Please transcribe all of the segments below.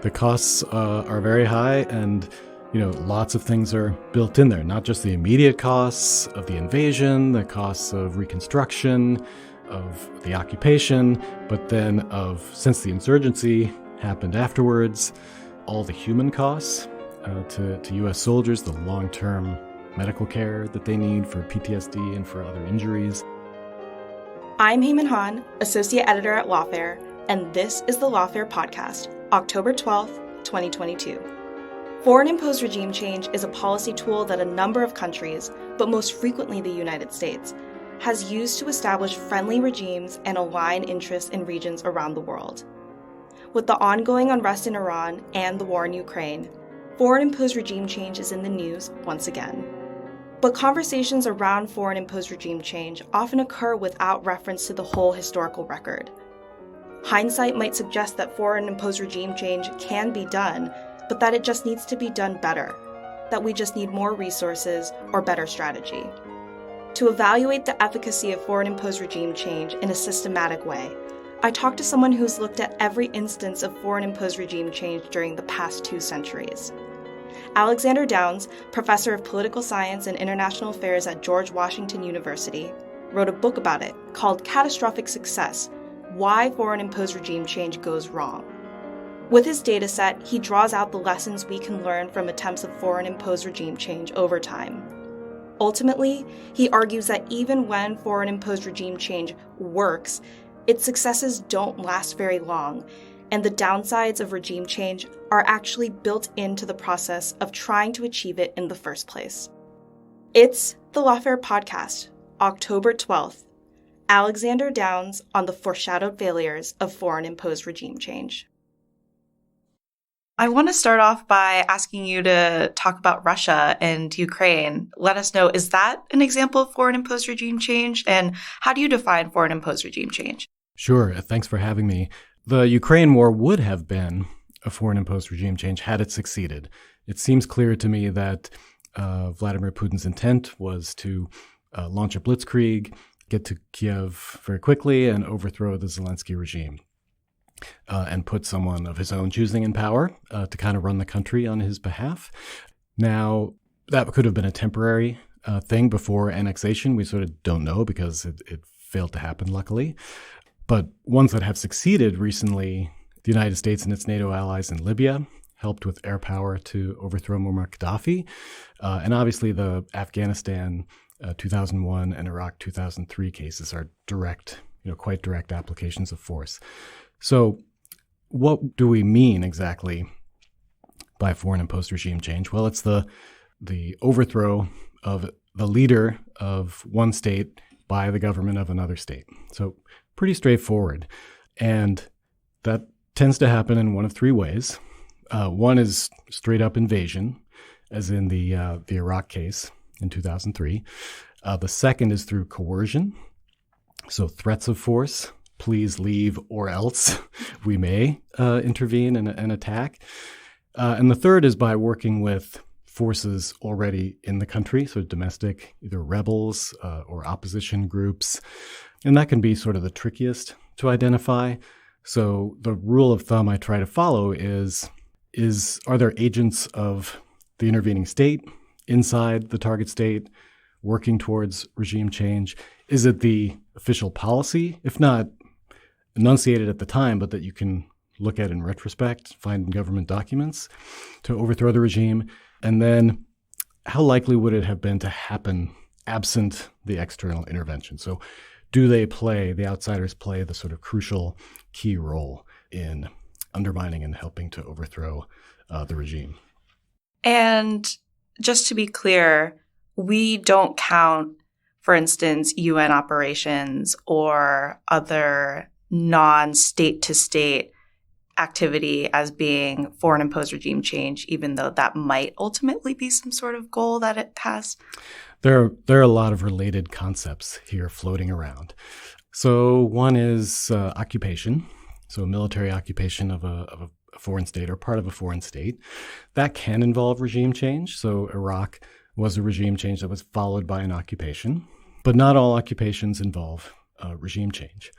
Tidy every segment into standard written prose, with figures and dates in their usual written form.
The costs are very high, and lots of things are built in there, not just the immediate costs of the invasion, the costs of reconstruction, of the occupation, but then since the insurgency happened afterwards, all the human costs to U.S. soldiers, the long-term medical care that they need for PTSD and for other injuries. I'm Hyemin Han, Associate Editor at Lawfare, and this is the Lawfare Podcast, October 12th, 2022. Foreign-imposed regime change is a policy tool that a number of countries, but most frequently the United States, has used to establish friendly regimes and align interests in regions around the world. With the ongoing unrest in Iran and the war in Ukraine, foreign-imposed regime change is in the news once again. But conversations around foreign-imposed regime change often occur without reference to the whole historical record. Hindsight might suggest that foreign-imposed regime change can be done, but that it just needs to be done better, that we just need more resources or better strategy. To evaluate the efficacy of foreign-imposed regime change in a systematic way, I talked to someone who's looked at every instance of foreign-imposed regime change during the past 2 centuries. Alexander Downs, professor of political science and international affairs at George Washington University, wrote a book about it called Catastrophic Success: Why Foreign-Imposed Regime Change Goes Wrong. With his dataset, he draws out the lessons we can learn from attempts of foreign-imposed regime change over time. Ultimately, he argues that even when foreign-imposed regime change works, its successes don't last very long, and the downsides of regime change are actually built into the process of trying to achieve it in the first place. It's the Lawfare Podcast, October 12th, Alexander Downs on the foreshadowed failures of foreign-imposed regime change. I want to start off by asking you to talk about Russia and Ukraine. Let us know, is that an example of foreign-imposed regime change? And how do you define foreign-imposed regime change? Sure. Thanks for having me. The Ukraine war would have been a foreign-imposed regime change had it succeeded. It seems clear to me that Vladimir Putin's intent was to launch a blitzkrieg, get to Kiev very quickly, and overthrow the Zelensky regime. And put someone of his own choosing in power to kind of run the country on his behalf. Now, that could have been a temporary thing before annexation. We sort of don't know because it failed to happen, luckily. But ones that have succeeded recently, the United States and its NATO allies in Libya helped with air power to overthrow Muammar Gaddafi. And obviously the Afghanistan 2001 and Iraq 2003 cases are quite direct applications of force. So what do we mean exactly by foreign-imposed regime change? Well, it's the overthrow of the leader of one state by the government of another state. So pretty straightforward. And that tends to happen in one of 3 ways. One is straight-up invasion, as in the Iraq case in 2003. The second is through coercion, so threats of force. Please leave or else we may intervene and attack. And the third is by working with forces already in the country, so domestic, either rebels or opposition groups. And that can be sort of the trickiest to identify. So the rule of thumb I try to follow is are there agents of the intervening state inside the target state working towards regime change? Is it the official policy, if not enunciated at the time, but that you can look at in retrospect, find in government documents to overthrow the regime? And then how likely would it have been to happen absent the external intervention? So do the outsiders play the sort of crucial key role in undermining and helping to overthrow the regime? And just to be clear, we don't count, for instance, UN operations or other non-state-to-state activity as being foreign-imposed regime change, even though that might ultimately be some sort of goal that it has? There are a lot of related concepts here floating around. So one is occupation, so a military occupation of a foreign state or part of a foreign state. That can involve regime change. So Iraq was a regime change that was followed by an occupation. But not all occupations involve regime change.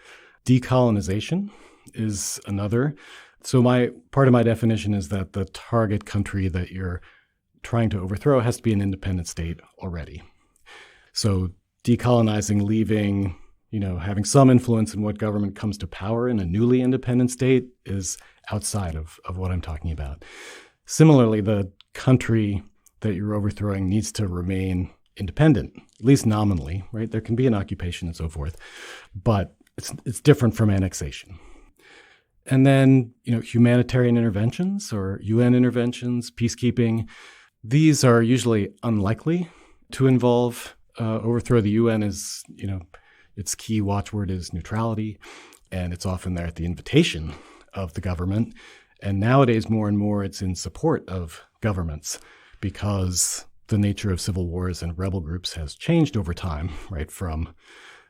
Decolonization is another So part of my definition is that the target country that you're trying to overthrow has to be an independent state already. So decolonizing, leaving, having some influence in what government comes to power in a newly independent state is outside of what I'm talking about. Similarly, the country that you're overthrowing needs to remain independent, at least nominally, right? There can be an occupation and so forth, but it's different from annexation. And then, humanitarian interventions or UN interventions, peacekeeping, these are usually unlikely to involve overthrow. The UN is, its key watchword is neutrality, and it's often there at the invitation of the government. And nowadays, more and more, it's in support of governments because the nature of civil wars and rebel groups has changed over time, right, from,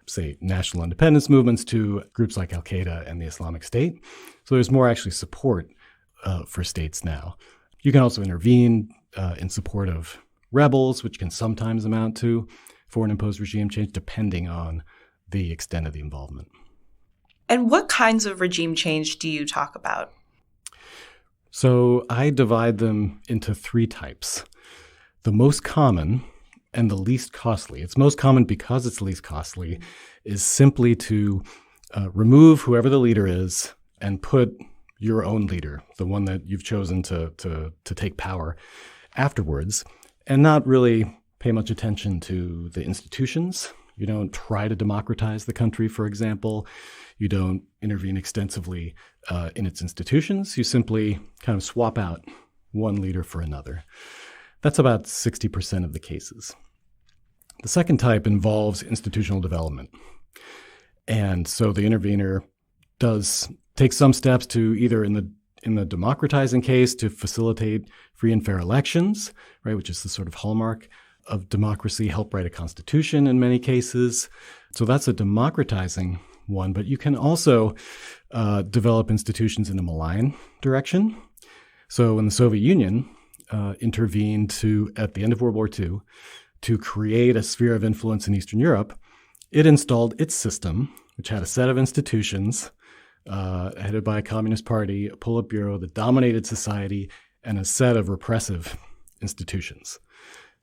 say, national independence movements to groups like Al-Qaeda and the Islamic State. So there's more actually support for states now. You can also intervene in support of rebels, which can sometimes amount to foreign-imposed regime change, depending on the extent of the involvement. And what kinds of regime change do you talk about? So I divide them into three types. The most common and the least costly, it's most common because it's least costly, is simply to remove whoever the leader is and put your own leader, the one that you've chosen to take power afterwards, and not really pay much attention to the institutions. You don't try to democratize the country, for example. You don't intervene extensively in its institutions. You simply kind of swap out one leader for another. That's about 60% of the cases. The second type involves institutional development. And so the intervener does take some steps to either in the democratizing case to facilitate free and fair elections, right, which is the sort of hallmark of democracy, help write a constitution in many cases. So that's a democratizing one, but you can also develop institutions in a malign direction. So when the Soviet Union intervened at the end of World War II to create a sphere of influence in Eastern Europe, it installed its system, which had a set of institutions headed by a Communist Party, a Politburo that dominated society, and a set of repressive institutions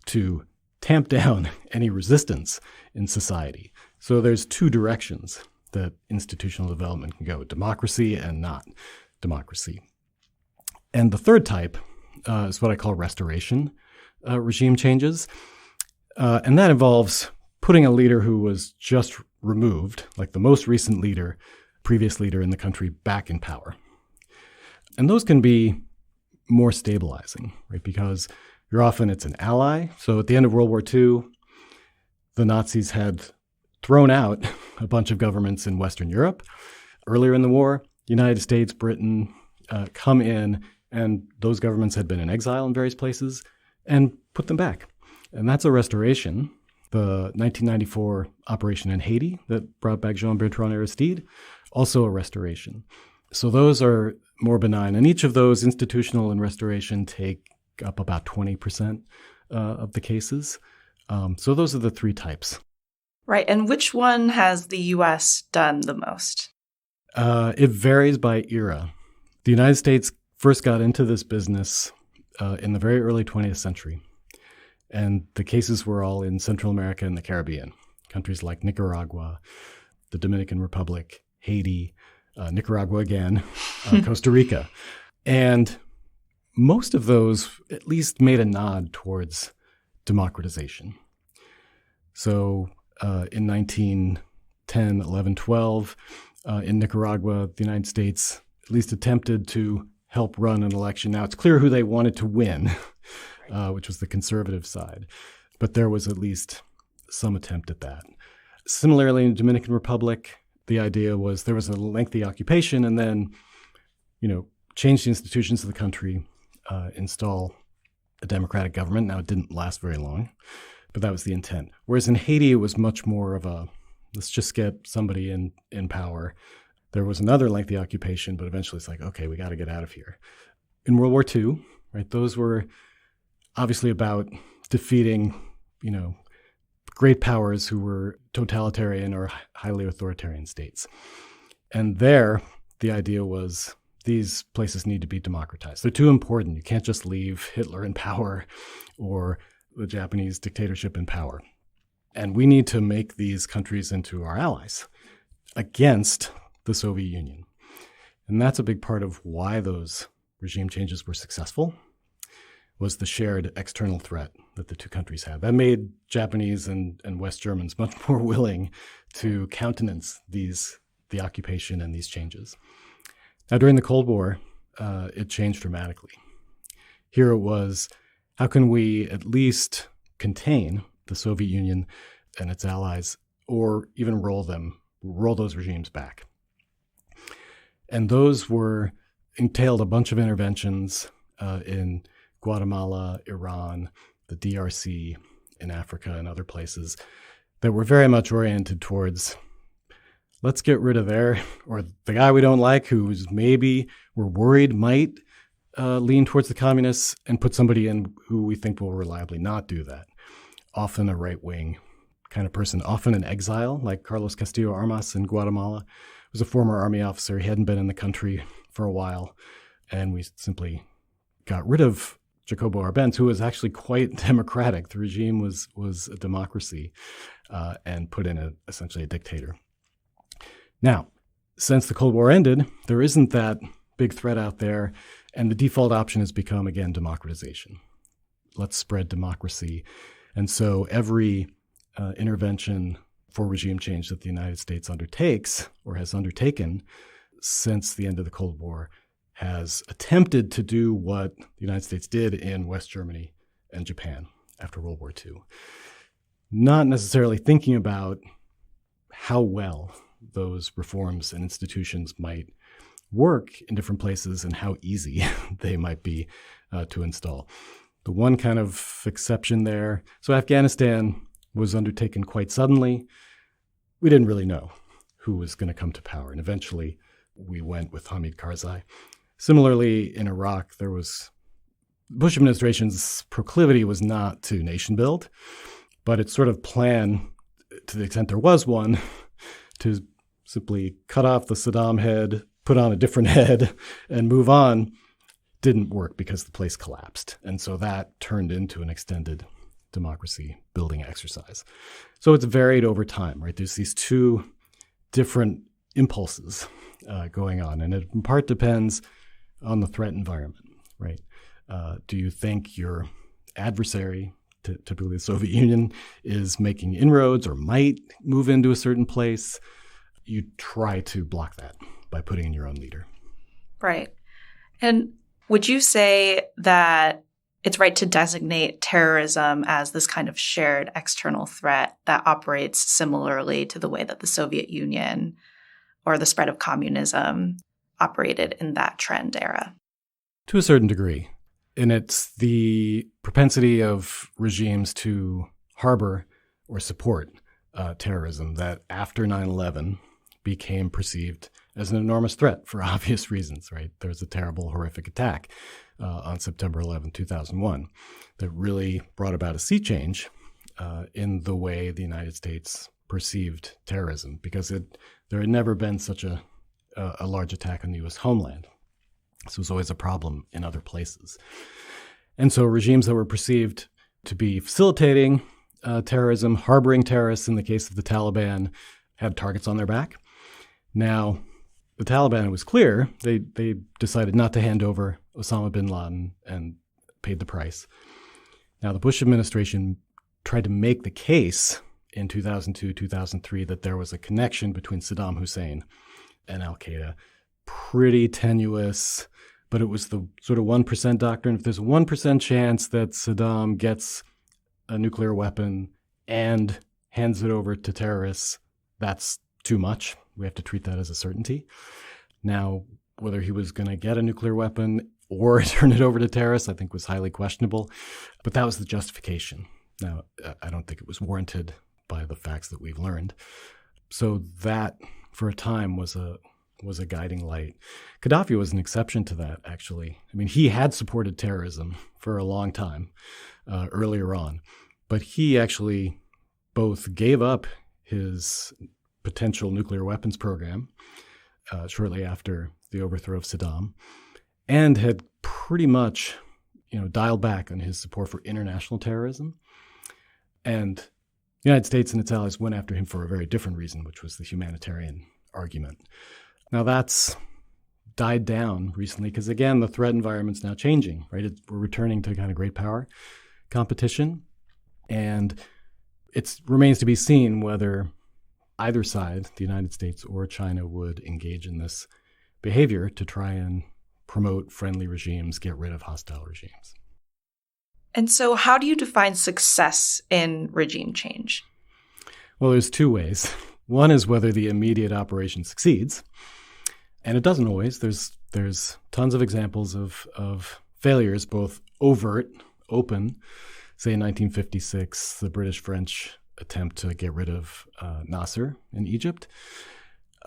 to tamp down any resistance in society. So there's two directions that institutional development can go, democracy and not democracy. And the third type is what I call restoration regime changes. And that involves putting a leader who was just removed, like the most recent leader, previous leader in the country, back in power. And those can be more stabilizing, right? Because it's an ally. So at the end of World War II, the Nazis had thrown out a bunch of governments in Western Europe. Earlier in the war, the United States, Britain come in, and those governments had been in exile in various places and put them back. And that's a restoration. The 1994 operation in Haiti that brought back Jean-Bertrand Aristide, also a restoration. So those are more benign. And each of those, institutional and restoration, take up about 20% of the cases. So those are the three types. Right. And which one has the U.S. done the most? It varies by era. The United States first got into this business in the very early 20th century. And the cases were all in Central America and the Caribbean, countries like Nicaragua, the Dominican Republic, Haiti, Nicaragua again, Costa Rica. And most of those at least made a nod towards democratization. So in 1910, 11, 12, in Nicaragua, the United States at least attempted to help run an election. Now, it's clear who they wanted to win, which was the conservative side. But there was at least some attempt at that. Similarly, in the Dominican Republic, the idea was there was a lengthy occupation and then, change the institutions of the country, install a democratic government. Now, it didn't last very long, but that was the intent. Whereas in Haiti, it was much more of a, let's just get somebody in power. There was another lengthy occupation, but eventually it's like, okay, we got to get out of here. In World War II, right, those were obviously about defeating, great powers who were totalitarian or highly authoritarian states. And there, the idea was these places need to be democratized. They're too important. You can't just leave Hitler in power or the Japanese dictatorship in power. And we need to make these countries into our allies against the Soviet Union. And that's a big part of why those regime changes were successful, was the shared external threat that the two countries had. That made Japanese and West Germans much more willing to countenance the occupation and these changes. Now, during the Cold War, it changed dramatically. Here it was, how can we at least contain the Soviet Union and its allies, or even roll those regimes back? And those entailed a bunch of interventions in Guatemala, Iran, the DRC, in Africa and other places that were very much oriented towards, let's get rid of the guy we don't like, who's maybe we're worried might lean towards the communists, and put somebody in who we think will reliably not do that. Often a right-wing kind of person, often in exile, like Carlos Castillo Armas in Guatemala. He was a former army officer. He hadn't been in the country for a while, and we simply got rid of Jacobo Arbenz, who was actually quite democratic. The regime was a democracy, and put in essentially a dictator. Now, since the Cold War ended, there isn't that big threat out there, and the default option has become, again, democratization. Let's spread democracy. And so every intervention for regime change that the United States undertakes or has undertaken since the end of the Cold War has attempted to do what the United States did in West Germany and Japan after World War II. Not necessarily thinking about how well those reforms and institutions might work in different places and how easy they might be to install. The one kind of exception there, so Afghanistan was undertaken quite suddenly. We didn't really know who was going to come to power, and eventually we went with Hamid Karzai. Similarly, in Iraq, Bush administration's proclivity was not to nation build, but its sort of plan, to the extent there was one, to simply cut off the Saddam head, put on a different head, and move on, didn't work because the place collapsed. And so that turned into an extended democracy building exercise. So it's varied over time, right? There's these two different impulses going on, and it in part depends on the threat environment, right? Do you think your adversary, typically the Soviet Union, is making inroads or might move into a certain place? You try to block that by putting in your own leader. Right. And would you say that it's right to designate terrorism as this kind of shared external threat that operates similarly to the way that the Soviet Union or the spread of communism operated in that trend era? To a certain degree. And it's the propensity of regimes to harbor or support terrorism that after 9/11 became perceived as an enormous threat for obvious reasons, right? There was a terrible, horrific attack on September 11, 2001 that really brought about a sea change in the way the United States perceived terrorism, because there had never been such a large attack on the U.S. homeland. This was always a problem in other places. And so regimes that were perceived to be facilitating terrorism, harboring terrorists in the case of the Taliban, had targets on their back. Now, the Taliban, it was clear, they decided not to hand over Osama bin Laden and paid the price. Now, the Bush administration tried to make the case in 2002, 2003 that there was a connection between Saddam Hussein and al-Qaeda. Pretty tenuous, but it was the sort of 1% doctrine. If there's a 1% chance that Saddam gets a nuclear weapon and hands it over to terrorists, that's too much. We have to treat that as a certainty. Now, whether he was going to get a nuclear weapon or turn it over to terrorists, I think was highly questionable. But that was the justification. Now, I don't think it was warranted by the facts that we've learned. So that, for a time, was a guiding light. Gaddafi was an exception to that, actually. I mean, he had supported terrorism for a long time earlier on, but he actually both gave up his potential nuclear weapons program shortly after the overthrow of Saddam, and had pretty much dialed back on his support for international terrorism. And the United States and its allies went after him for a very different reason, which was the humanitarian argument. Now that's died down recently because, again, the threat environment's now changing, right? We're returning to kind of great power competition. And it remains to be seen whether either side, the United States or China, would engage in this behavior to try and promote friendly regimes, get rid of hostile regimes. And so how do you define success in regime change? Well, there's two ways. One is whether the immediate operation succeeds. And it doesn't always. There's tons of examples of failures, both overt, open, say in 1956, the British-French attempt to get rid of Nasser in Egypt,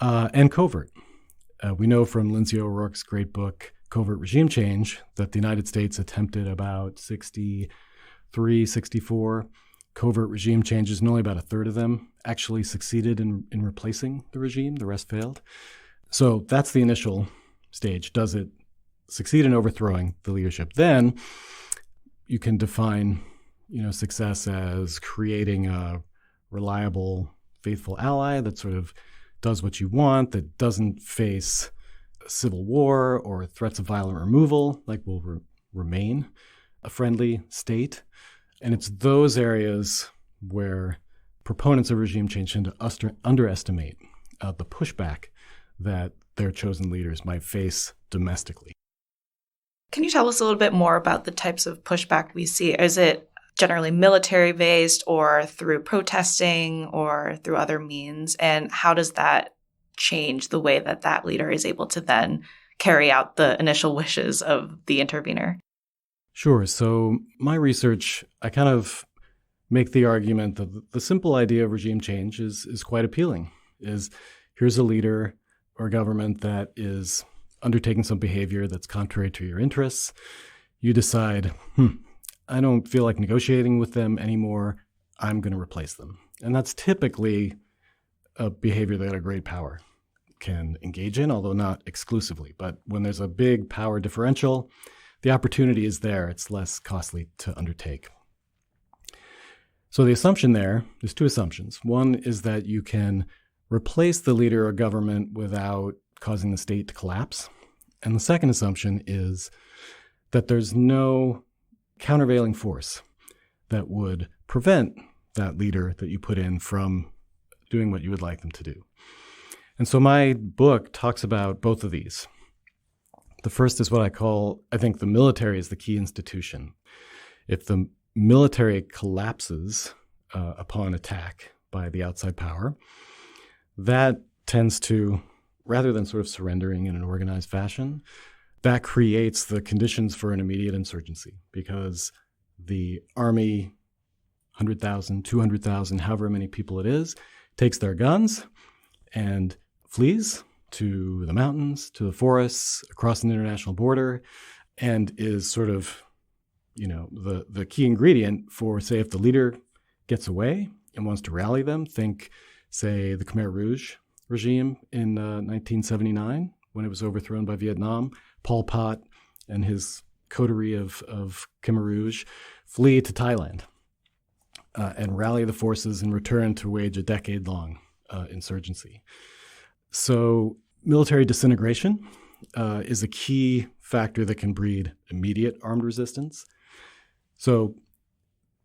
and covert. We know from Lindsay O'Rourke's great book, Covert Regime Change, that the United States attempted about 63, 64 covert regime changes, and only about a third of them actually succeeded in replacing the regime. The rest failed. So that's the initial stage. Does it succeed in overthrowing the leadership? Then you can define, success as creating a reliable, faithful ally that sort of does what you want, that doesn't face civil war or threats of violent removal, like will remain a friendly state. And it's those areas where proponents of regime change tend to underestimate the pushback that their chosen leaders might face domestically. Can you tell us a little bit more about the types of pushback we see? Is it generally military-based or through protesting or through other means? And how does that change the way that that leader is able to then carry out the initial wishes of the intervener? Sure. So my research, I kind of make the argument that the simple idea of regime change is quite appealing. Here's a leader or government that is undertaking some behavior that's contrary to your interests. You decide, I don't feel like negotiating with them anymore. I'm going to replace them. And that's typically a behavior that a great power can engage in, although not exclusively. But when there's a big power differential, the opportunity is there. It's less costly to undertake. So the assumption there's two assumptions. One is that you can replace the leader or government without causing the state to collapse. And the second assumption is that there's no countervailing force that would prevent that leader that you put in from doing what you would like them to do. And so my book talks about both of these. The first is what I think the military is the key institution. If the military collapses upon attack by the outside power, that tends to, rather than sort of surrendering in an organized fashion, that creates the conditions for an immediate insurgency because the army, 100,000, 200,000, however many people it is, takes their guns and flees to the mountains, to the forests, across an international border, and is sort of, the key ingredient for, say, if the leader gets away and wants to rally them, think, say, the Khmer Rouge regime in 1979 when it was overthrown by Vietnam. Pol Pot and his coterie of Khmer Rouge flee to Thailand and rally the forces and return to wage a decade-long insurgency. So military disintegration is a key factor that can breed immediate armed resistance. So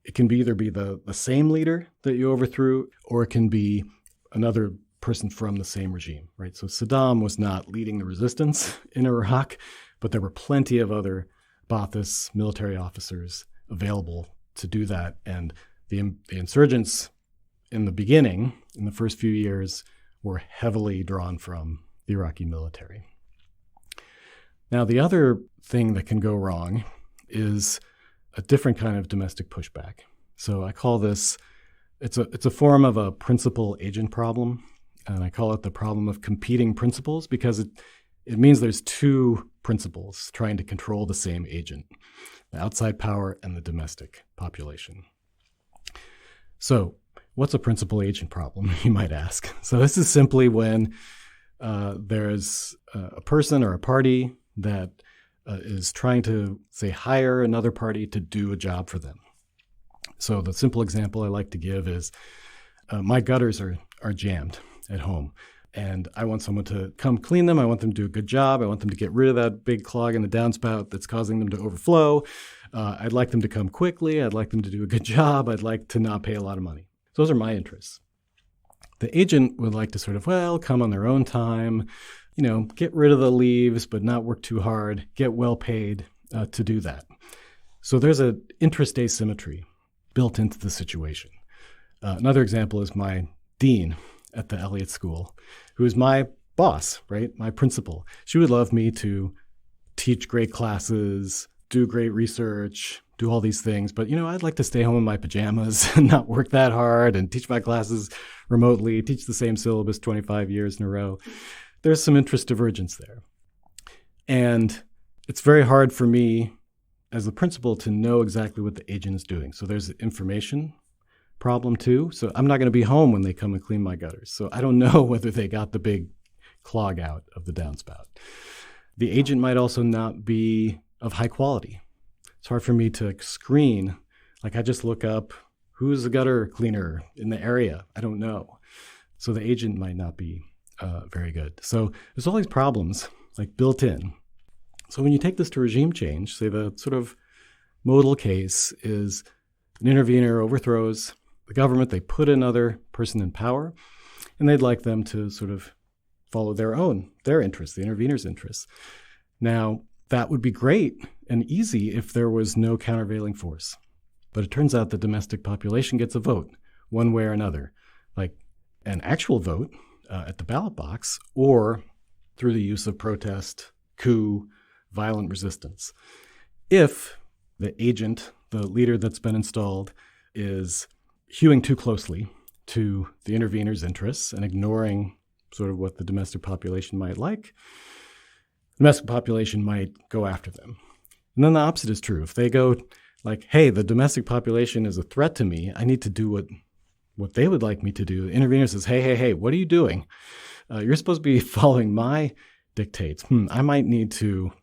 it can either be the same leader that you overthrew, or it can be another person from the same regime, right? So Saddam was not leading the resistance in Iraq, but there were plenty of other Ba'athist military officers available to do that. And the insurgents in the beginning, in the first few years, were heavily drawn from the Iraqi military. Now, the other thing that can go wrong is a different kind of domestic pushback. So I call this, it's a form of a principal-agent problem, and I call it the problem of competing principles because it means there's two principles trying to control the same agent, the outside power and the domestic population. So what's a principal-agent problem, you might ask? So this is simply when there's a person or a party that is trying to, say, hire another party to do a job for them. So the simple example I like to give is my gutters are jammed at home, and I want someone to come clean them. I want them to do a good job. I want them to get rid of that big clog in the downspout that's causing them to overflow. I'd like them to come quickly. I'd like them to do a good job. I'd like to not pay a lot of money. Those are my interests. The agent would like to sort of, come on their own time, get rid of the leaves, but not work too hard, get well paid to do that. So there's an interest asymmetry built into the situation. Another example is my dean at the Elliott School, who is my boss, right? My principal. She would love me to teach great classes, do great research, do all these things. But, I'd like to stay home in my pajamas and not work that hard and teach my classes remotely, teach the same syllabus 25 years in a row. There's some interest divergence there. And it's very hard for me as the principal to know exactly what the agent is doing. So there's an information problem too. So I'm not going to be home when they come and clean my gutters. So I don't know whether they got the big clog out of the downspout. The agent might also not be of high quality. It's hard for me to screen. I just look up who's the gutter cleaner in the area. I don't know. So the agent might not be very good. So there's all these problems built in. So when you take this to regime change, say the sort of modal case is an intervener overthrows the government, they put another person in power, and they'd like them to sort of follow their interests, the intervener's interests. Now, that would be great and easy if there was no countervailing force. But it turns out the domestic population gets a vote, one way or another, an actual vote at the ballot box or through the use of protest, coup, violent resistance. If the agent, the leader that's been installed, is hewing too closely to the intervener's interests and ignoring sort of what the domestic population might like, the domestic population might go after them. And then the opposite is true. If they go hey, the domestic population is a threat to me, I need to do what they would like me to do. The intervener says, hey, what are you doing? You're supposed to be following my dictates. I might need to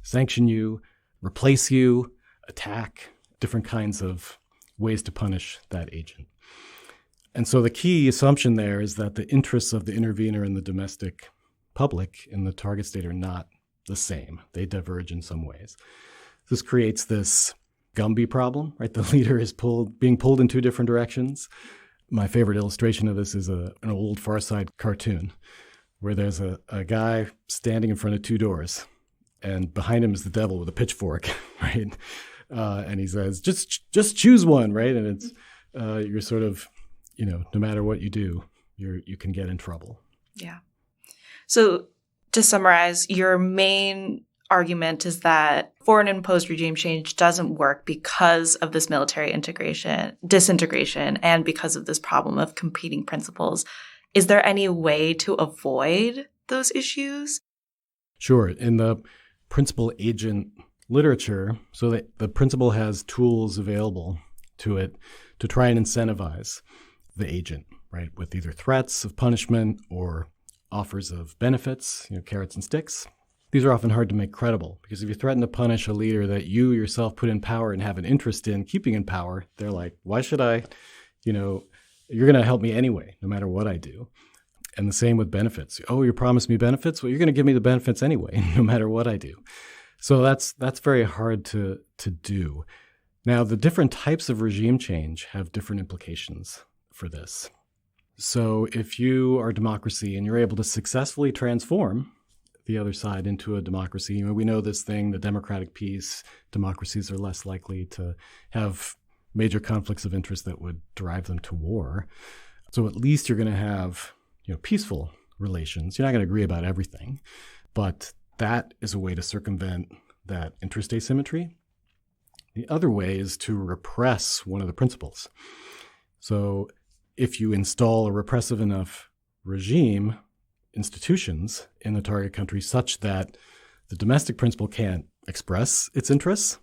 sanction you, replace you, attack, different kinds of ways to punish that agent. And so the key assumption there is that the interests of the intervener and the domestic public in the target state are not the same. They diverge in some ways. This creates this Gumby problem, right? The leader is being pulled in two different directions. My favorite illustration of this is an old Far Side cartoon where there's a guy standing in front of two doors, and behind him is the devil with a pitchfork, right? And he says, just choose one, right? And it's you're sort of, no matter what you do, you can get in trouble. Yeah. So to summarize, your main argument is that foreign imposed regime change doesn't work because of this military disintegration, and because of this problem of competing principles. Is there any way to avoid those issues? Sure. In the principal agent literature, so that the principal has tools available to it to try and incentivize the agent, right, with either threats of punishment or offers of benefits, carrots and sticks. These are often hard to make credible because if you threaten to punish a leader that you yourself put in power and have an interest in keeping in power, they're like, why should I? You're going to help me anyway, no matter what I do. And the same with benefits. Oh, you promised me benefits? Well, you're going to give me the benefits anyway, no matter what I do. So that's very hard to do. Now, the different types of regime change have different implications for this. So if you are a democracy and you're able to successfully transform the other side into a democracy, we know this thing, the democratic peace, democracies are less likely to have major conflicts of interest that would drive them to war. So at least you're going to have peaceful relations. You're not going to agree about everything, but that is a way to circumvent that interest asymmetry. The other way is to repress one of the principles. So if you install a repressive enough regime, institutions in the target country such that the domestic principle can't express its interests,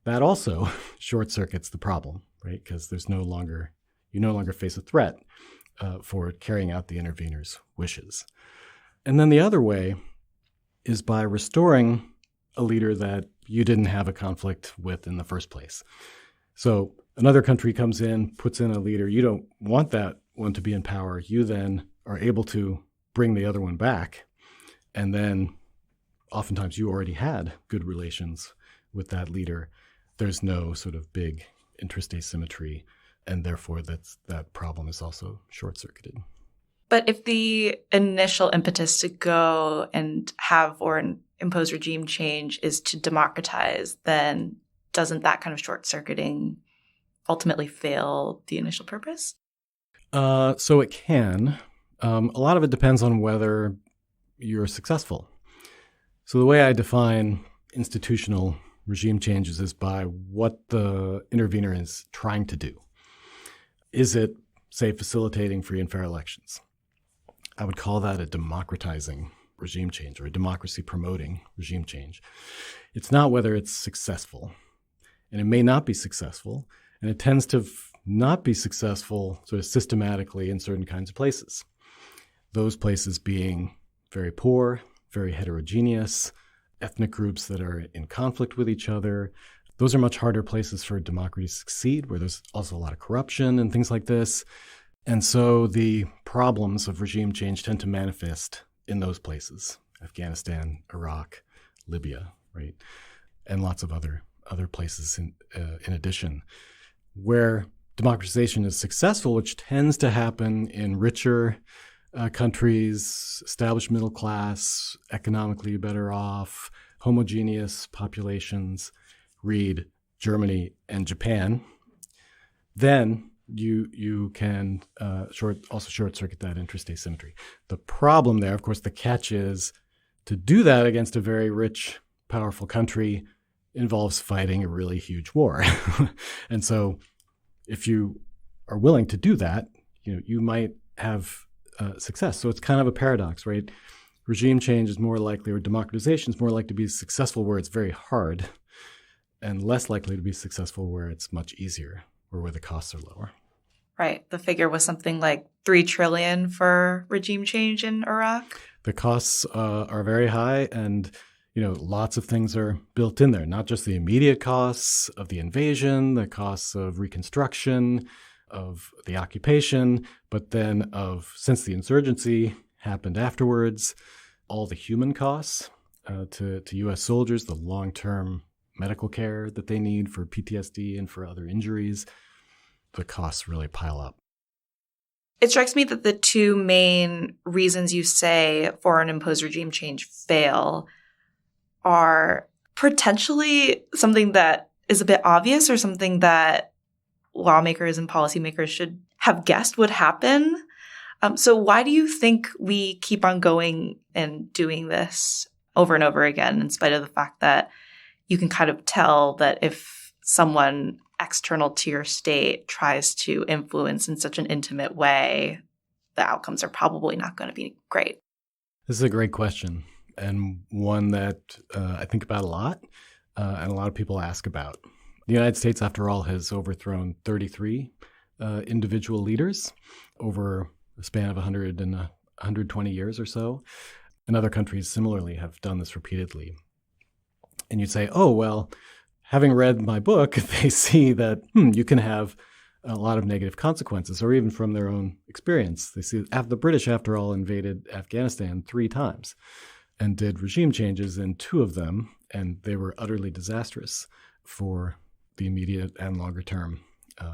that also short circuits the problem, right? Because you no longer face a threat for carrying out the intervener's wishes. And then the other way is by restoring a leader that you didn't have a conflict with in the first place. So another country comes in, puts in a leader. You don't want that one to be in power. You then are able to bring the other one back. And then oftentimes you already had good relations with that leader. There's no sort of big interest asymmetry, and therefore that problem is also short-circuited. But if the initial impetus to go and have or impose regime change is to democratize, then doesn't that kind of short-circuiting ultimately fail the initial purpose? So it can. A lot of it depends on whether you're successful. So the way I define institutional regime changes is by what the intervener is trying to do. Is it, say, facilitating free and fair elections? I would call that a democratizing regime change or a democracy-promoting regime change. It's not whether it's successful, and it may not be successful, and it tends to not be successful sort of systematically in certain kinds of places. Those places being very poor, very heterogeneous, ethnic groups that are in conflict with each other. Those are much harder places for democracy to succeed, where there's also a lot of corruption and things like this. And so the problems of regime change tend to manifest in those places: Afghanistan, Iraq, Libya, right? And lots of other places in addition. Where democratization is successful, which tends to happen in richer countries, established middle class, economically better off, homogeneous populations, read Germany and Japan, then you can also short-circuit that interest asymmetry. The problem there, of course, the catch is to do that against a very rich, powerful country involves fighting a really huge war. And so if you are willing to do that, you might have success. So it's kind of a paradox, right? Regime change is more likely, or democratization is more likely to be successful where it's very hard, and less likely to be successful where it's much easier, or where the costs are lower. Right. The figure was something like $3 trillion for regime change in Iraq. The costs are very high, and lots of things are built in there. Not just the immediate costs of the invasion, the costs of reconstruction, of the occupation, but then since the insurgency happened afterwards, all the human costs to U.S. soldiers, the long-term medical care that they need for PTSD and for other injuries, the costs really pile up. It strikes me that the two main reasons you say foreign imposed regime change fail are potentially something that is a bit obvious, or something that lawmakers and policymakers should have guessed would happen. So why do you think we keep on going and doing this over and over again, in spite of the fact that you can kind of tell that if someone external to your state tries to influence in such an intimate way, the outcomes are probably not going to be great? This is a great question, and one that I think about a lot, and a lot of people ask about. The United States, after all, has overthrown 33 individual leaders over a span of 100 and 120 years or so. And other countries similarly have done this repeatedly. And you'd say, oh, well, having read my book, they see that you can have a lot of negative consequences, or even from their own experience. They see the British, after all, invaded Afghanistan 3 times and did regime changes in 2 of them, and they were utterly disastrous for the immediate and longer term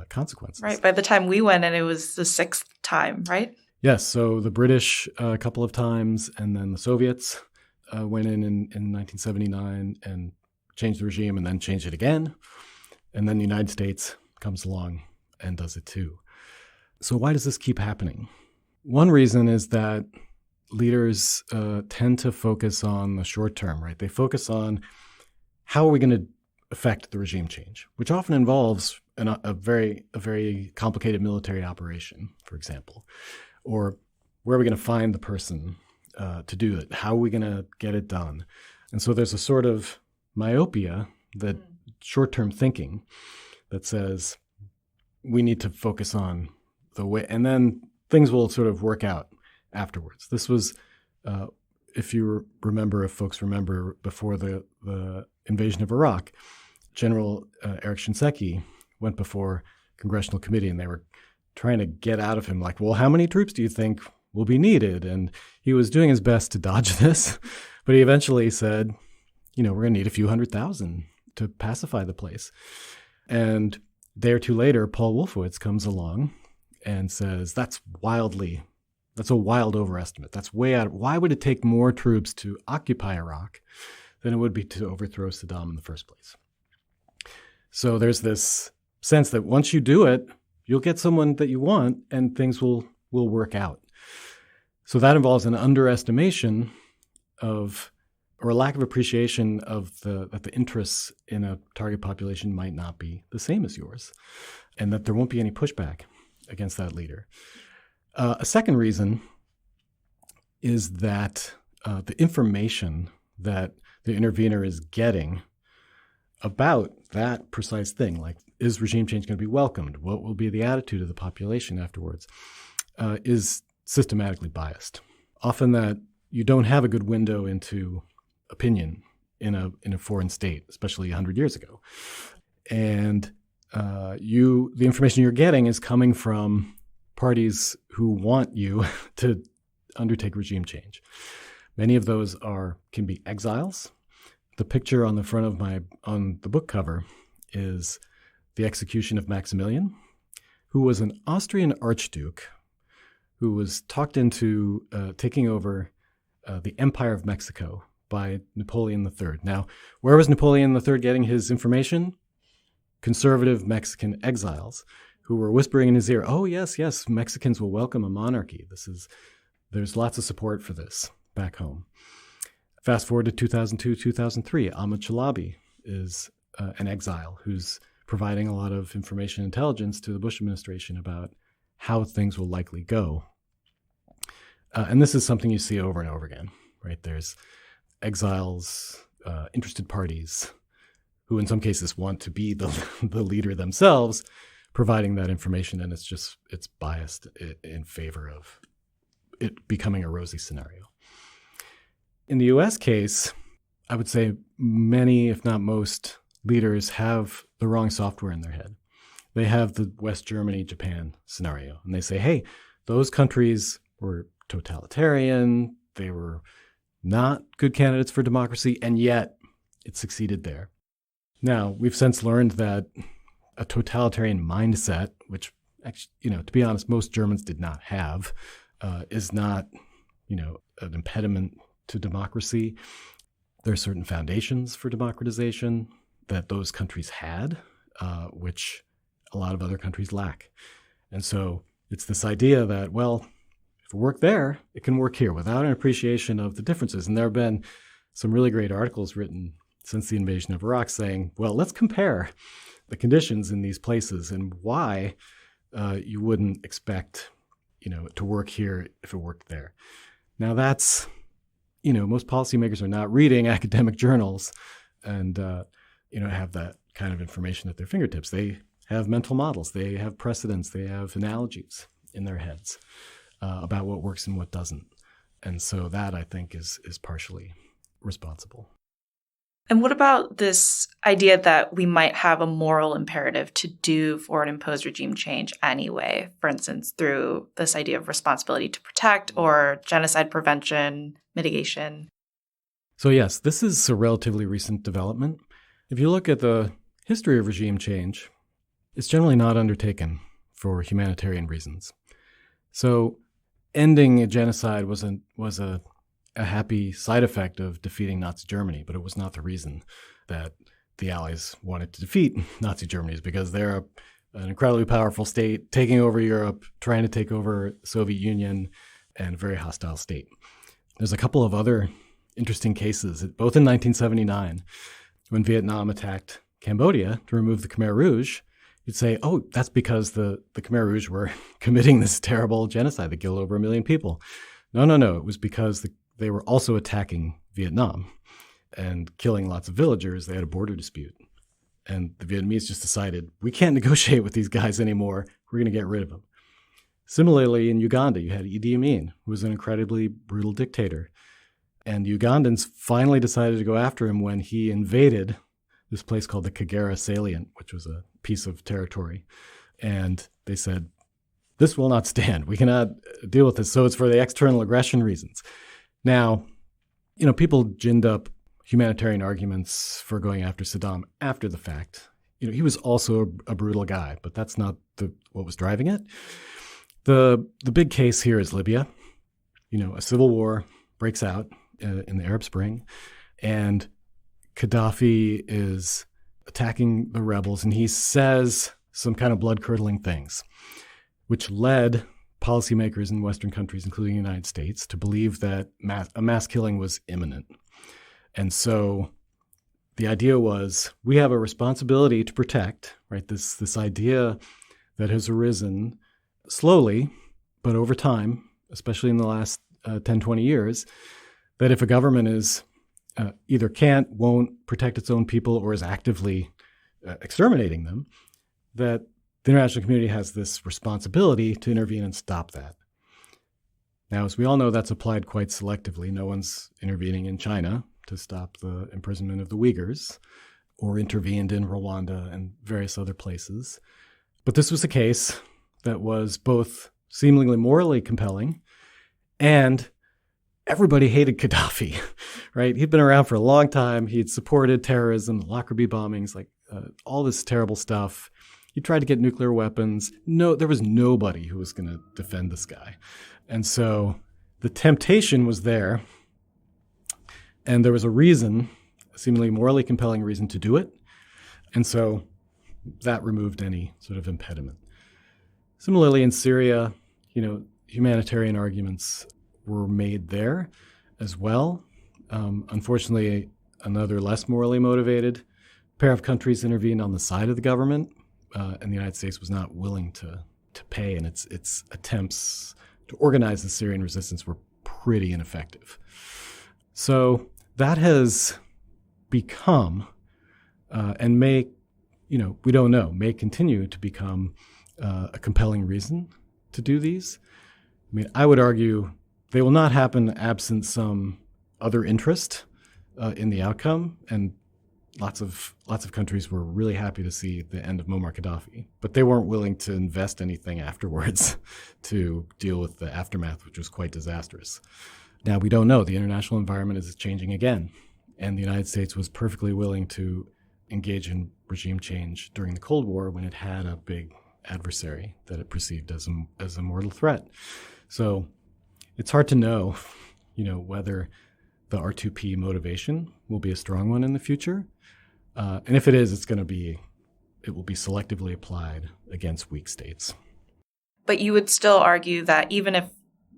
consequences. Right. By the time we went in, it was the 6th time, right? Yes. So the British a couple of times, and then the Soviets went in 1979 and changed the regime, and then changed it again. And then the United States comes along and does it too. So why does this keep happening? One reason is that leaders tend to focus on the short term, right? They focus on how are we going to affect the regime change, which often involves a very complicated military operation, for example. Or where are we going to find the person to do it? How are we going to get it done? And so there's a sort of myopia, that short-term thinking that says we need to focus on the way, and then things will sort of work out afterwards. This was if folks remember, before the invasion of Iraq, General Eric Shinseki went before Congressional Committee, and they were trying to get out of him, like, well, how many troops do you think will be needed? And he was doing his best to dodge this, but he eventually said, we're going to need a few 100,000 to pacify the place. And a day or two later, Paul Wolfowitz comes along and says, that's a wild overestimate. That's way out. Why would it take more troops to occupy Iraq than it would be to overthrow Saddam in the first place? So there's this sense that once you do it, you'll get someone that you want and things will work out. So that involves an underestimation of, or a lack of appreciation of that the interests in a target population might not be the same as yours, and that there won't be any pushback against that leader. A second reason is that the information that the intervener is getting about that precise thing, like, is regime change going to be welcomed? What will be the attitude of the population afterwards? Is systematically biased. Often that you don't have a good window into opinion in a foreign state, especially 100 years ago. And the information you're getting is coming from parties who want you to undertake regime change. Many of those can be exiles. The picture on the front on the book cover is the execution of Maximilian, who was an Austrian archduke who was talked into taking over the Empire of Mexico by Napoleon III. Now, where was Napoleon III getting his information? Conservative Mexican exiles who were whispering in his ear, oh, yes, Mexicans will welcome a monarchy. There's lots of support for this back home. Fast forward to 2002, 2003, Ahmad Chalabi is an exile who's providing a lot of information intelligence to the Bush administration about how things will likely go. And this is something you see over and over again, right? There's exiles, interested parties, who in some cases want to be the leader themselves, providing that information, and it's biased in favor of it becoming a rosy scenario. In the U.S. case, I would say many, if not most, leaders have the wrong software in their head. They have the West Germany, Japan scenario, and they say, hey, those countries were totalitarian, they were not good candidates for democracy, and yet it succeeded there. Now, we've since learned that a totalitarian mindset, which, actually, to be honest, most Germans did not have, is not, an impediment to democracy. There are certain foundations for democratization that those countries had, which a lot of other countries lack. And so it's this idea that, well, if it worked there, it can work here, without an appreciation of the differences. And there have been some really great articles written since the invasion of Iraq saying, well, let's compare the conditions in these places and why you wouldn't expect, to work here if it worked there. Now that's, most policymakers are not reading academic journals and, have that kind of information at their fingertips. They have mental models, they have precedents, they have analogies in their heads about what works and what doesn't. And so that, I think, is partially responsible. And what about this idea that we might have a moral imperative to do foreign-imposed regime change anyway, for instance, through this idea of responsibility to protect or genocide prevention, mitigation? So yes, this is a relatively recent development. If you look at the history of regime change, it's generally not undertaken for humanitarian reasons. So ending a genocide was a happy side effect of defeating Nazi Germany, but it was not the reason that the Allies wanted to defeat Nazi Germany, is because they're an incredibly powerful state taking over Europe, trying to take over the Soviet Union, and a very hostile state. There's a couple of other interesting cases, both in 1979, when Vietnam attacked Cambodia to remove the Khmer Rouge. You'd say, oh, that's because the Khmer Rouge were committing this terrible genocide that killed over 1 million people. No. It was because they were also attacking Vietnam and killing lots of villagers. They had a border dispute. And the Vietnamese just decided, we can't negotiate with these guys anymore. We're going to get rid of them. Similarly, in Uganda, you had Idi Amin, who was an incredibly brutal dictator And the Ugandans finally decided to go after him when he invaded this place called the Kagera Salient, which was a piece of territory. And they said, this will not stand. We cannot deal with this. So it's for the external aggression reasons. Now, people ginned up humanitarian arguments for going after Saddam after the fact. He was also a brutal guy, but that's not what was driving it. The big case here is Libya. A civil war breaks out in the Arab Spring, and Gaddafi is attacking the rebels, and he says some kind of blood-curdling things, which led policymakers in Western countries, including the United States, to believe that a mass killing was imminent. And so the idea was, we have a responsibility to protect, right? This idea that has arisen slowly, but over time, especially in the last 10, 20 years, that if a government is either can't, won't protect its own people, or is actively exterminating them, that the international community has this responsibility to intervene and stop that. Now, as we all know, that's applied quite selectively. No one's intervening in China to stop the imprisonment of the Uyghurs, or intervened in Rwanda and various other places. But this was a case that was both seemingly morally compelling, and everybody hated Gaddafi, right? He'd been around for a long time. He'd supported terrorism, the Lockerbie bombings, all this terrible stuff. He tried to get nuclear weapons. No, there was nobody who was going to defend this guy. And so the temptation was there, and there was a reason, a seemingly morally compelling reason to do it. And so that removed any sort of impediment. Similarly, in Syria, humanitarian arguments were made there as well. Unfortunately, another less morally motivated pair of countries intervened on the side of the government, and the United States was not willing to pay, and its attempts to organize the Syrian resistance were pretty ineffective. So that has become, and may, we don't know, may continue to become a compelling reason to do these. I mean, I would argue they will not happen absent some other interest in the outcome, and lots of countries were really happy to see the end of Muammar Gaddafi, but they weren't willing to invest anything afterwards to deal with the aftermath, which was quite disastrous. Now, we don't know. The international environment is changing again, and the United States was perfectly willing to engage in regime change during the Cold War when it had a big adversary that it perceived as a mortal threat. So it's hard to know, whether the R2P motivation will be a strong one in the future. And if it is, it will be selectively applied against weak states. But you would still argue that even if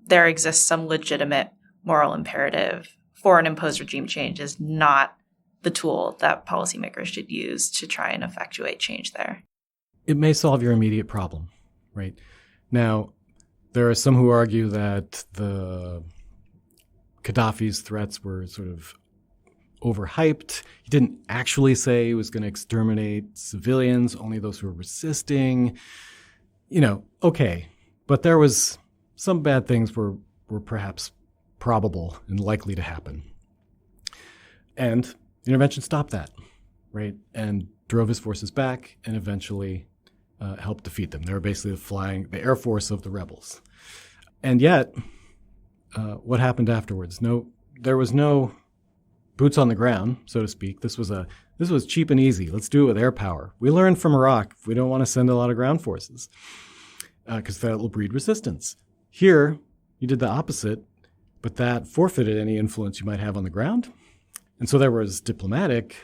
there exists some legitimate moral imperative, foreign imposed regime change is not the tool that policymakers should use to try and effectuate change there. It may solve your immediate problem, right? Now, there are some who argue that the Gaddafi's threats were sort of overhyped. He didn't actually say he was going to exterminate civilians, only those who were resisting. Okay. But there was some bad things were perhaps probable and likely to happen. And the intervention stopped that, right? And drove his forces back and eventually helped defeat them. They were basically the Air Force of the rebels. And yet, what happened afterwards? There was no boots on the ground, so to speak. This was cheap and easy. Let's do it with air power. We learned from Iraq, we don't want to send a lot of ground forces because that will breed resistance. Here, you did the opposite, but that forfeited any influence you might have on the ground. And so there was diplomatic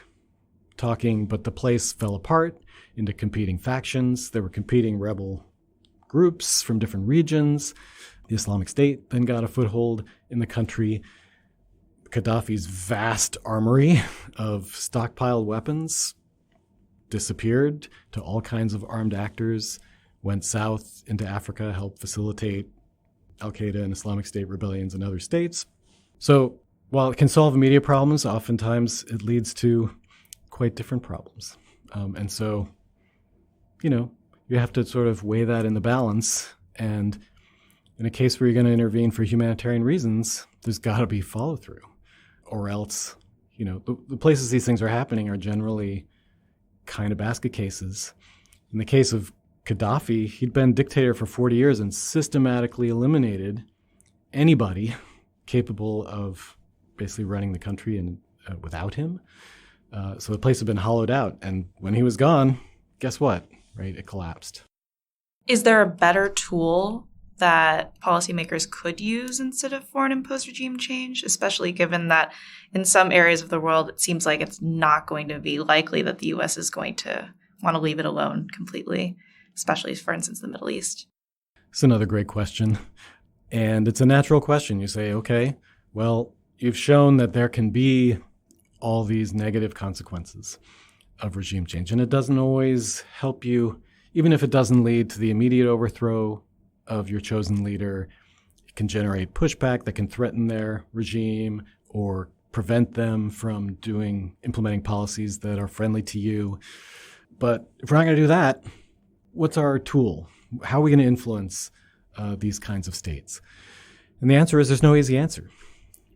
talking, but the place fell apart into competing factions. There were competing rebel groups from different regions. The Islamic State then got a foothold in the country. Gaddafi's vast armory of stockpiled weapons disappeared to all kinds of armed actors, went south into Africa, helped facilitate Al-Qaeda and Islamic State rebellions in other states. So while it can solve immediate problems, oftentimes it leads to quite different problems. And so, you have to sort of weigh that in the balance. And in a case where you're going to intervene for humanitarian reasons, there's got to be follow-through. or else, the places these things are happening are generally kind of basket cases. In the case of Gaddafi, he'd been dictator for 40 years and systematically eliminated anybody capable of basically running the country and without him. So the place had been hollowed out. And when he was gone, guess what? Right? It collapsed. Is there a better tool that policymakers could use instead of foreign imposed regime change, especially given that in some areas of the world, it seems like it's not going to be likely that the U.S. is going to want to leave it alone completely, especially, for instance, the Middle East? It's another great question. And it's a natural question. You say, okay, well, you've shown that there can be all these negative consequences of regime change, and it doesn't always help you, even if it doesn't lead to the immediate overthrow of your chosen leader. It can generate pushback that can threaten their regime or prevent them from implementing policies that are friendly to you. But if we're not going to do that, what's our tool? How are we going to influence these kinds of states? And the answer is there's no easy answer,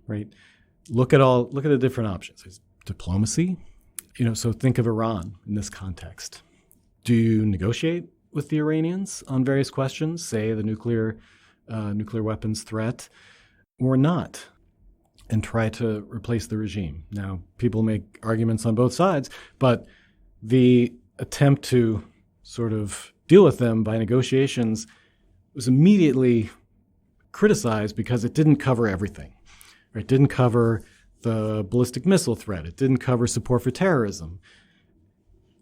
right? Look at the different options. There's diplomacy. So think of Iran in this context. Do you negotiate with the Iranians on various questions, say the nuclear weapons threat, or not, and try to replace the regime? Now, people make arguments on both sides, but the attempt to sort of deal with them by negotiations was immediately criticized because it didn't cover everything. Right? It didn't cover the ballistic missile threat. It didn't cover support for terrorism.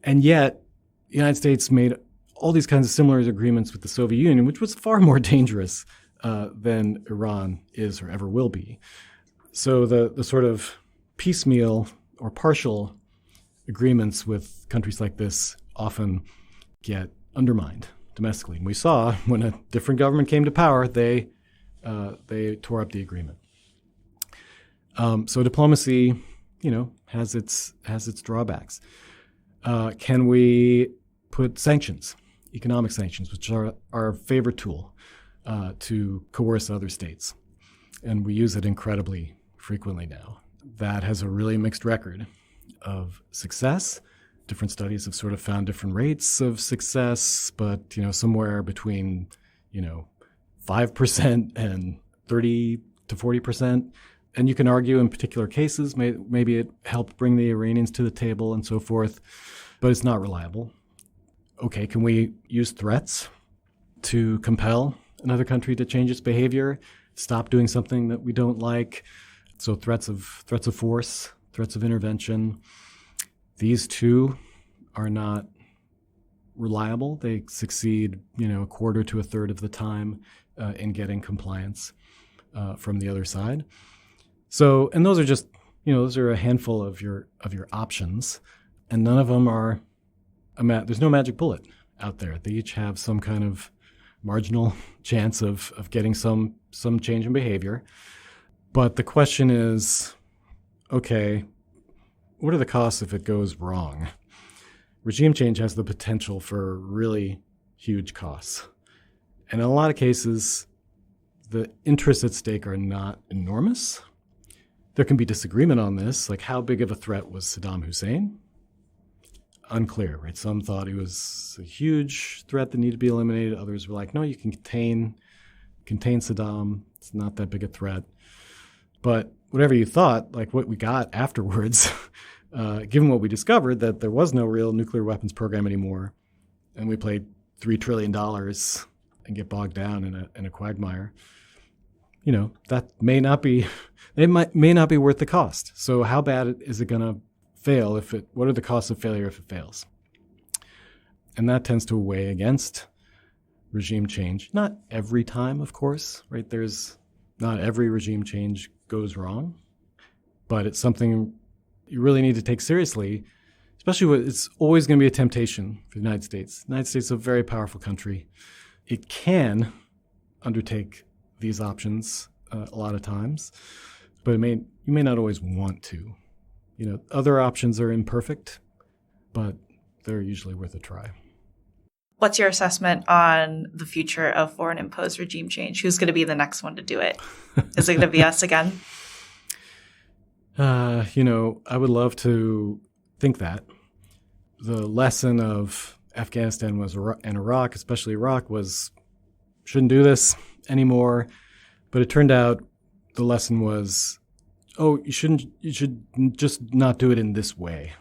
And yet, the United States made all these kinds of similar agreements with the Soviet Union, which was far more dangerous than Iran is or ever will be. So the sort of piecemeal or partial agreements with countries like this often get undermined domestically. And we saw when a different government came to power, they tore up the agreement. So diplomacy, has its drawbacks. Can we put sanctions, economic sanctions, which are our favorite tool to coerce other states? And we use it incredibly frequently now. That has a really mixed record of success. Different studies have sort of found different rates of success, but somewhere between 5% and 30 to 40%. And you can argue in particular cases, maybe it helped bring the Iranians to the table and so forth, but it's not reliable. Okay, can we use threats to compel another country to change its behavior, stop doing something that we don't like? So threats of force, threats of intervention. These two are not reliable. They succeed, a quarter to a third of the time in getting compliance from the other side. So, and those are just, those are a handful of your options, and none of them are there's no magic bullet out there. They each have some kind of marginal chance of getting some change in behavior. But the question is, okay, what are the costs if it goes wrong? Regime change has the potential for really huge costs. And in a lot of cases, the interests at stake are not enormous. There can be disagreement on this, like how big of a threat was Saddam Hussein? Unclear, right? Some thought he was a huge threat that needed to be eliminated. Others were like, no, you can contain Saddam. It's not that big a threat. But whatever you thought, like what we got afterwards, given what we discovered, that there was no real nuclear weapons program anymore, and we paid $3 trillion and get bogged down in a quagmire, that may not be worth the cost. So how bad is it going to fail what are the costs of failure if it fails? And that tends to weigh against regime change. Not every time, of course, right? Not every regime change goes wrong, but it's something you really need to take seriously, especially when it's always going to be a temptation for the United States. The United States is a very powerful country. It can undertake these options a lot of times, but you may not always want to. Other options are imperfect, but they're usually worth a try. What's your assessment on the future of foreign imposed regime change? Who's going to be the next one to do it? Is it going to be us again? I would love to think that. The lesson of Afghanistan and Iraq, especially Iraq, was shouldn't do this anymore. But it turned out the lesson was, you should just not do it in this way,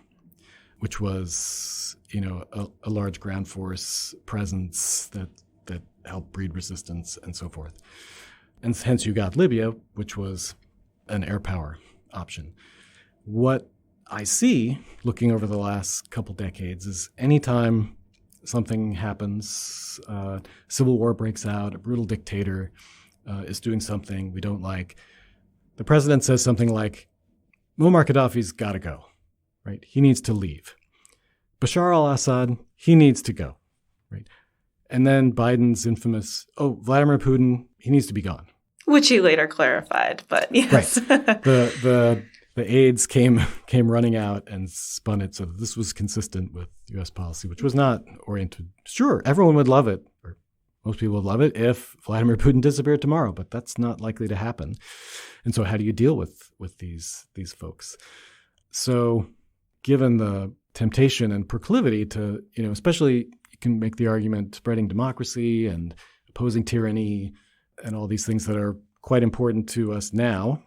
which was, a large ground force presence that helped breed resistance and so forth. And hence you got Libya, which was an air power option. What I see looking over the last couple decades is anytime something happens, civil war breaks out, a brutal dictator is doing something we don't like, the president says something like, Muammar Gaddafi's got to go, right? He needs to leave. Bashar al-Assad, he needs to go, right? And then Biden's infamous, Vladimir Putin, he needs to be gone. Which he later clarified, but yes. Right. The aides came running out and spun it so that this was consistent with U.S. policy, which was not oriented. Sure, everyone would love it, or most people would love it if Vladimir Putin disappeared tomorrow, but that's not likely to happen. And so how do you deal with these folks? So given the temptation and proclivity to, especially you can make the argument spreading democracy and opposing tyranny and all these things that are quite important to us now.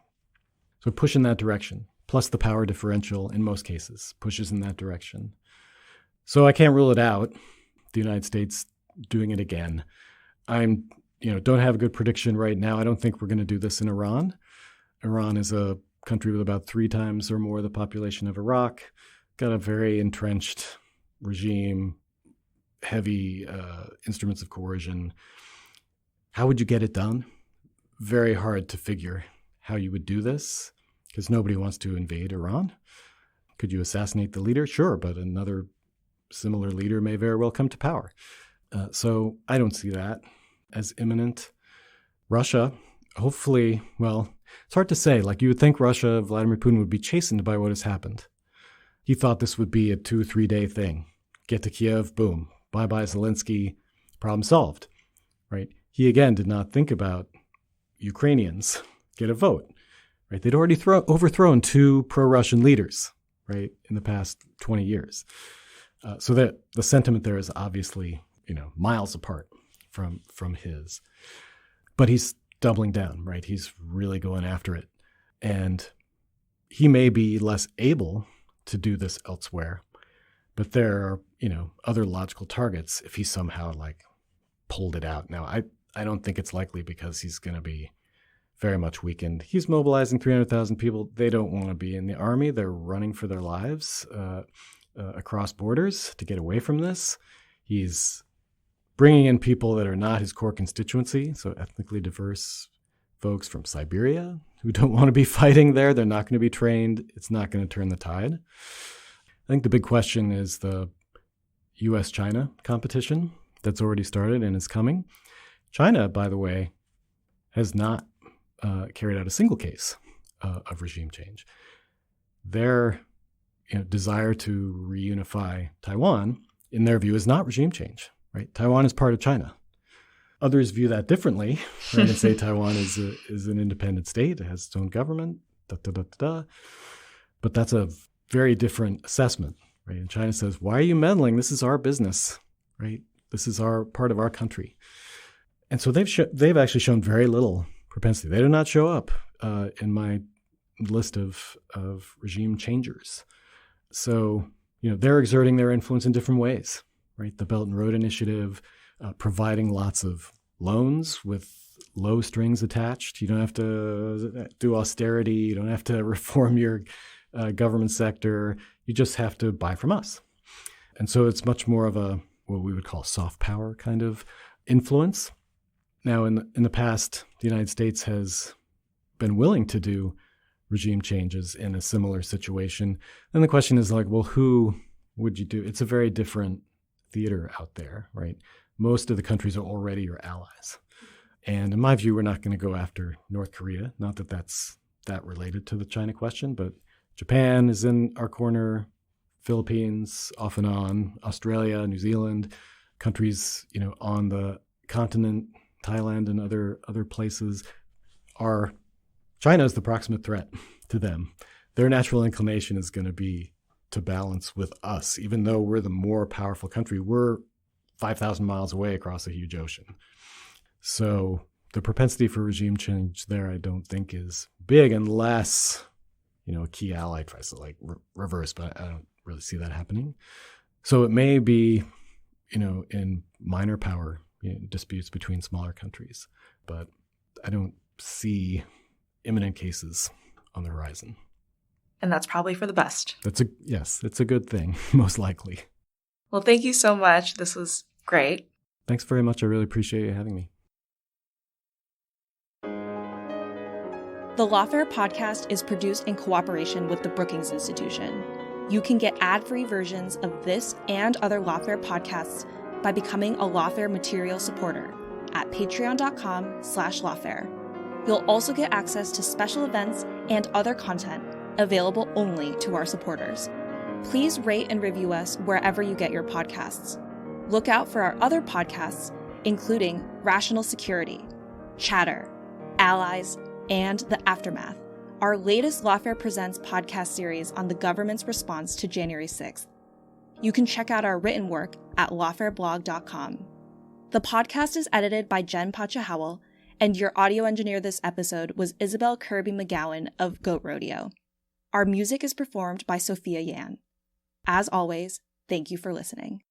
So push in that direction, plus the power differential in most cases pushes in that direction. So I can't rule it out, the United States doing it again. Don't have a good prediction right now. I don't think we're going to do this in Iran. Iran is a country with about 3 times or more the population of Iraq, got a very entrenched regime, heavy instruments of coercion. How would you get it done? Very hard to figure how you would do this because nobody wants to invade Iran. Could you assassinate the leader? Sure, but another similar leader may very well come to power. So I don't see that as imminent. Russia, hopefully, it's hard to say. Like you would think Russia, Vladimir Putin would be chastened by what has happened. He thought this would be a 2-3 day thing. Get to Kiev, boom, bye-bye Zelensky, problem solved, right? He again did not think about Ukrainians get a vote, right? They'd already overthrown 2 pro-Russian leaders, right, in the past 20 years. So that the sentiment there is obviously, miles apart from his. But he's doubling down, right? He's really going after it. And he may be less able to do this elsewhere, but there are, other logical targets if he somehow pulled it out. Now, I don't think it's likely because he's going to be very much weakened. He's mobilizing 300,000 people. They don't want to be in the army. They're running for their lives across borders to get away from this. He's bringing in people that are not his core constituency, so ethnically diverse folks from Siberia who don't want to be fighting there. They're not going to be trained. It's not going to turn the tide. I think the big question is the U.S.-China competition that's already started and is coming. China, by the way, has not carried out a single case of regime change. Their desire to reunify Taiwan, in their view, is not regime change. Right? Taiwan is part of China. Others view that differently, right? And say Taiwan is an independent state, it has its own government, But that's a very different assessment, right? And China says, "Why are you meddling? This is our business, right? This is our part of our country." And so they've actually shown very little propensity. They do not show up in my list of regime changers. So they're exerting their influence in different ways. Right, the Belt and Road Initiative, providing lots of loans with low strings attached. You don't have to do austerity. You don't have to reform your government sector. You just have to buy from us. And so it's much more of a what we would call soft power kind of influence. Now, in the past, the United States has been willing to do regime changes in a similar situation. And the question is who would you do? It's a very different theater out there, right? Most of the countries are already your allies. And in my view, we're not going to go after North Korea. Not that that's that related to the China question, but Japan is in our corner, Philippines off and on, Australia, New Zealand, countries, on the continent, Thailand and other places China is the proximate threat to them. their natural inclination is going to be to balance with us. Even though we're the more powerful country, we're 5,000 miles away across a huge ocean. So the propensity for regime change there, I don't think is big unless, a key ally tries to reverse, but I don't really see that happening. So it may be, in minor power disputes between smaller countries, but I don't see imminent cases on the horizon. And that's probably for the best. Yes, it's a good thing, most likely. Well, thank you so much. This was great. Thanks very much. I really appreciate you having me. The Lawfare podcast is produced in cooperation with the Brookings Institution. You can get ad-free versions of this and other Lawfare podcasts by becoming a Lawfare material supporter at patreon.com/Lawfare. You'll also get access to special events and other content available only to our supporters. Please rate and review us wherever you get your podcasts. Look out for our other podcasts, including Rational Security, Chatter, Allies, and The Aftermath, our latest Lawfare Presents podcast series on the government's response to January 6th. You can check out our written work at lawfareblog.com. The podcast is edited by Jen Pacha-Howell, and your audio engineer this episode was Isabel Kirby McGowan of Goat Rodeo. Our music is performed by Sophia Yan. As always, thank you for listening.